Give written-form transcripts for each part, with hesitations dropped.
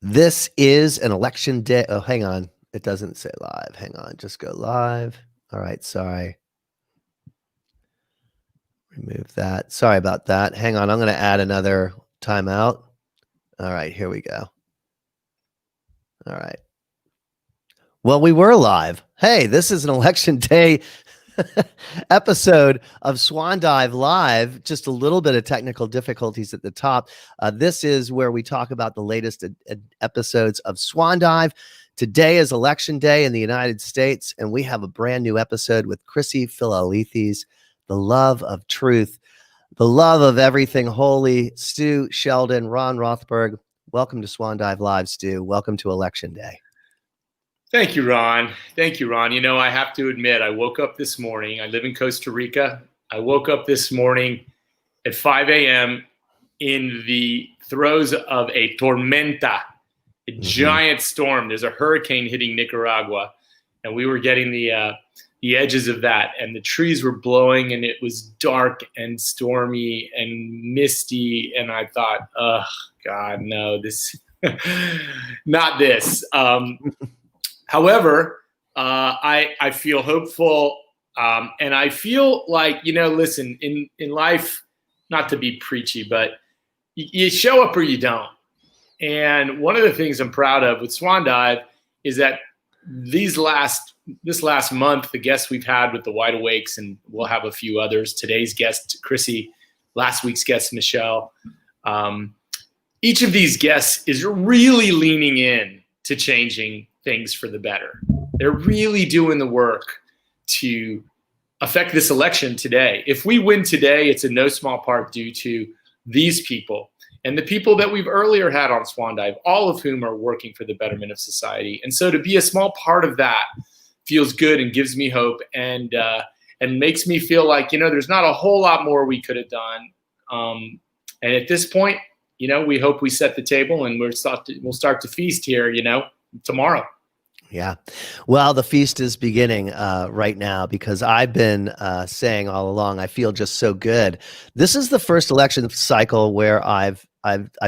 This is an election day. Oh, hang on. It doesn't say live. Hang on. Just go live. All right. Sorry. Remove that. Sorry about that. Hang on. I'm going to add another timeout. All right. Here we go. All right. Well, we were live. Hey, this is an election day episode of Swan Dive Live. Just a little bit of technical difficulties at the top. This is where we talk about the latest episodes of Swan Dive. Today is election day in the United States, and we have a brand new episode with Chrissy Philalethes, the love of truth, the love of everything holy. Stu Sheldon, Ron Rothberg, welcome to Swan Dive Live, Stu. Welcome to election day. Thank you, Ron. Thank you, Ron. You know, I have to admit, I woke up this morning. I live in Costa Rica. I woke up this morning at 5 a.m. in the throes of a tormenta, a giant storm. There's a hurricane hitting Nicaragua, and we were getting the edges of that. And the trees were blowing, and it was dark and stormy and misty. And I thought, oh, God, no, this, not this. However, I feel hopeful, and I feel like, you know, listen, in life, not to be preachy, but you show up or you don't. And one of the things I'm proud of with Swan Dive is that this last month, the guests we've had with the Wide Awakes, and we'll have a few others, today's guest, Chrissy, last week's guest, Michelle, each of these guests is really leaning in to changing things for the better. They're really doing the work to affect this election today. If we win today, it's in no small part due to these people and the people that we've earlier had on Swan Dive, all of whom are working for the betterment of society. And so to be a small part of that feels good and gives me hope and makes me feel like, you know, there's not a whole lot more we could have done. And at this point, you know, we hope we set the table and we'll start to feast here, you know, tomorrow. Yeah. Well, the feast is beginning right now, because I've been saying all along, I feel just so good. This is the first election cycle where I've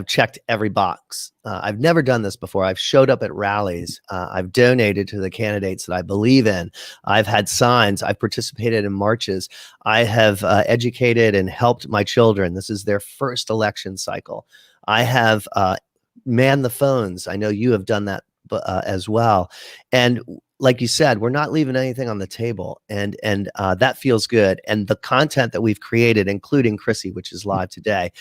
checked every box. I've never done this before. I've showed up at rallies. I've donated to the candidates that I believe in. I've had signs. I've participated in marches. I have educated and helped my children. This is their first election cycle. I have manned the phones. I know you have done that as well. And like you said, we're not leaving anything on the table, and that feels good. And the content that we've created, including Chrissy, which is live today,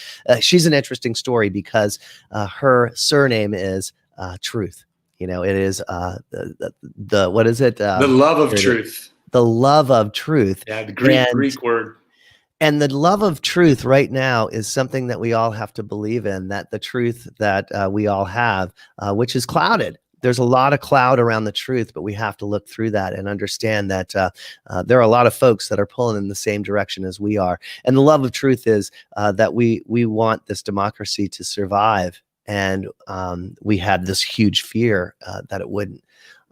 she's an interesting story because her surname is Truth. You know, it is the what is it? The love of truth. The love of truth. Yeah, the Greek word. And the love of truth right now is something that we all have to believe in, that the truth that we all have, which is clouded. There's a lot of cloud around the truth, but we have to look through that and understand that there are a lot of folks that are pulling in the same direction as we are. And the love of truth is that we want this democracy to survive. And we had this huge fear that it wouldn't.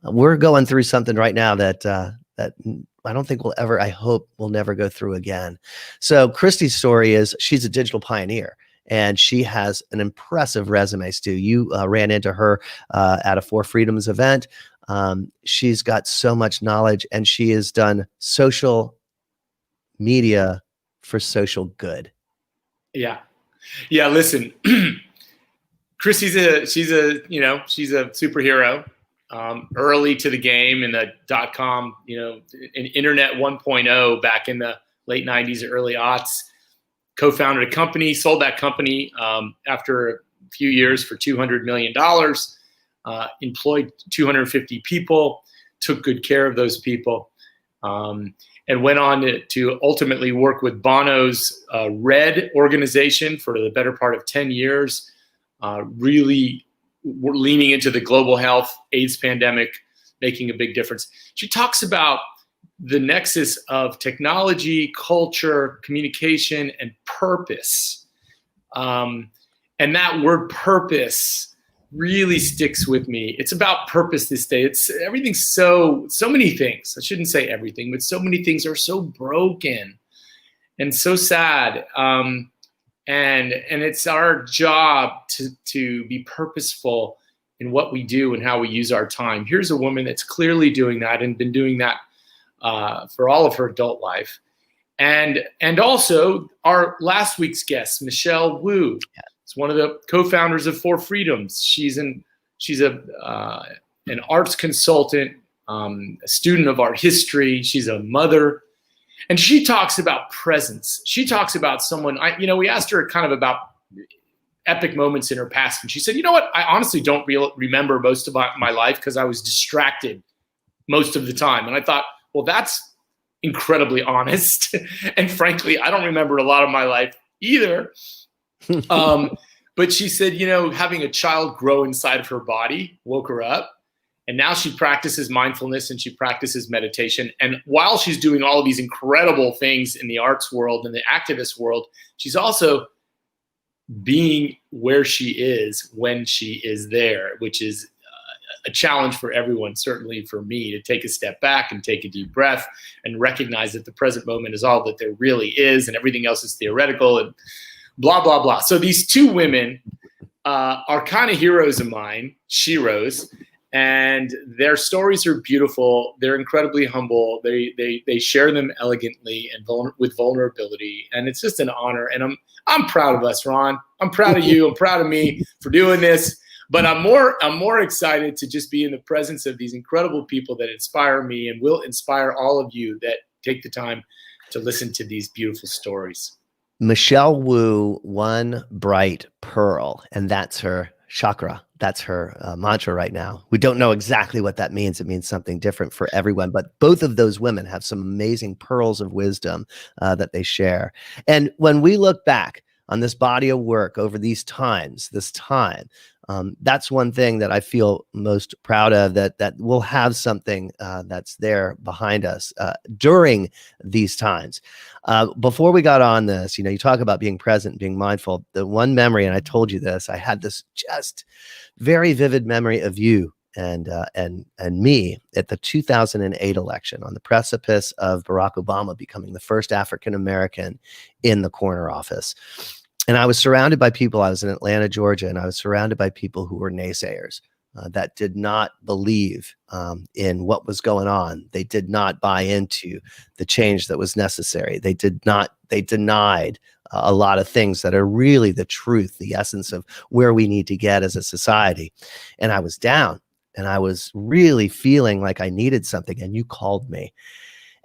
We're going through something right now that I don't think I hope we'll never go through again. So Christy's story is she's a digital pioneer. And she has an impressive resume, Stu. You ran into her at a Four Freedoms event. She's got so much knowledge, and she has done social media for social good. Yeah. Listen, Chrissy's a superhero. Early to the game in the .com, you know, in Internet 1.0 back in the late 90s, early aughts. Co-founded a company, sold that company after a few years for $200 million, employed 250 people, took good care of those people, and went on to ultimately work with Bono's RED organization for the better part of 10 years, really leaning into the global health AIDS pandemic, making a big difference. She talks about the nexus of technology, culture, communication, and purpose. And that word purpose really sticks with me. It's about purpose this day. It's everything's so many things. I shouldn't say everything, but so many things are so broken and so sad. And it's our job to be purposeful in what we do and how we use our time. Here's a woman that's clearly doing that and been doing that for all of her adult life. And also our last week's guest, Michelle Wu, is one of the co-founders of Four Freedoms. She's an arts consultant, a student of art history. She's a mother. And she talks about presence. She talks about someone, we asked her kind of about epic moments in her past. And she said, you know what? I honestly don't remember most of my life because I was distracted most of the time. And I thought, well, that's incredibly honest. And frankly, I don't remember a lot of my life either. But she said, having a child grow inside of her body woke her up. And now she practices mindfulness and she practices meditation. And while she's doing all of these incredible things in the arts world and the activist world, she's also being where she is when she is there, which is a challenge for everyone, certainly for me, to take a step back and take a deep breath and recognize that the present moment is all that there really is and everything else is theoretical and blah, blah, blah. So these two women are kind of heroes of mine, sheroes. And their stories are beautiful. They're incredibly humble. They share them elegantly and with vulnerability. And it's just an honor. And I'm proud of us, Ron. I'm proud of you. I'm proud of me for doing this. But I'm more excited to just be in the presence of these incredible people that inspire me and will inspire all of you that take the time to listen to these beautiful stories. Michelle Wu, one bright pearl, and that's her chakra. That's her mantra right now. We don't know exactly what that means. It means something different for everyone, but both of those women have some amazing pearls of wisdom that they share. And when we look back on this body of work over this time, that's one thing that I feel most proud of, that we'll have something that's there behind us during these times. Before we got on this, you talk about being present, being mindful. The one memory, and I told you this, I had this just very vivid memory of you and me at the 2008 election, on the precipice of Barack Obama becoming the first African-American in the corner office. And I was surrounded by people. I was in Atlanta, Georgia, and I was surrounded by people who were naysayers that did not believe in what was going on. They did not buy into the change that was necessary. They denied a lot of things that are really the truth, the essence of where we need to get as a society. And I was down and I was really feeling like I needed something. And you called me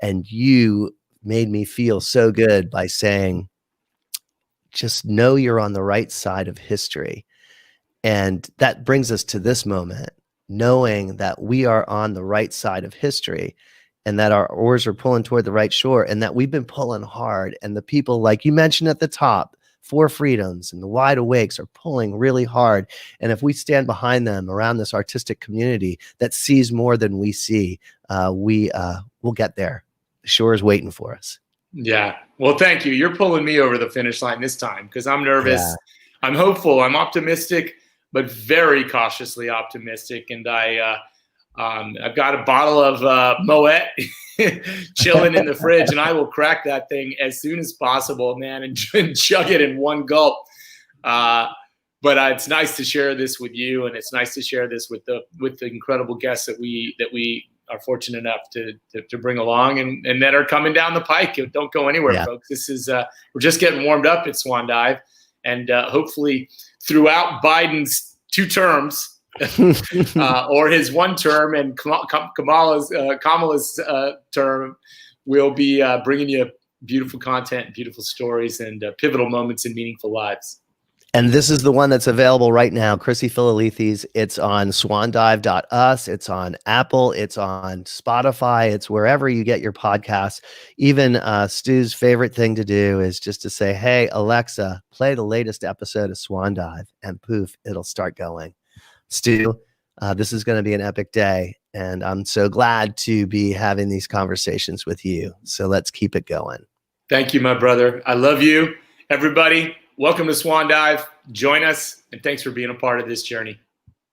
and you made me feel so good by saying, just know you're on the right side of history. And that brings us to this moment, knowing that we are on the right side of history and that our oars are pulling toward the right shore and that we've been pulling hard. And the people, like you mentioned at the top, Four Freedoms and the Wide Awakes are pulling really hard. And if we stand behind them around this artistic community that sees more than we see, we'll get there. The shore is waiting for us. Yeah. Well, thank you. You're pulling me over the finish line this time because I'm nervous. Yeah. I'm hopeful. I'm optimistic, but very cautiously optimistic. And I've got a bottle of Moet chilling in the fridge, and I will crack that thing as soon as possible, man, and chug it in one gulp. But it's nice to share this with you, and it's nice to share this with the incredible guests that we are fortunate enough to bring along and that are coming down the pike. Don't go anywhere, folks. This is we're just getting warmed up at Swan Dive, and hopefully throughout Biden's 2 terms or his 1 term and Kamala's term, we'll be bringing you beautiful content, beautiful stories, and pivotal moments in meaningful lives. And this is the one that's available right now, Chrissy Philalethes. It's on swandive.us. It's on Apple. It's on Spotify. It's wherever you get your podcasts. Even Stu's favorite thing to do is just to say, hey, Alexa, play the latest episode of Swan Dive, and poof, it'll start going. Stu, this is going to be an epic day, and I'm so glad to be having these conversations with you. So let's keep it going. Thank you, my brother. I love you. Everybody, welcome to Swan Dive. Join us, and thanks for being a part of this journey.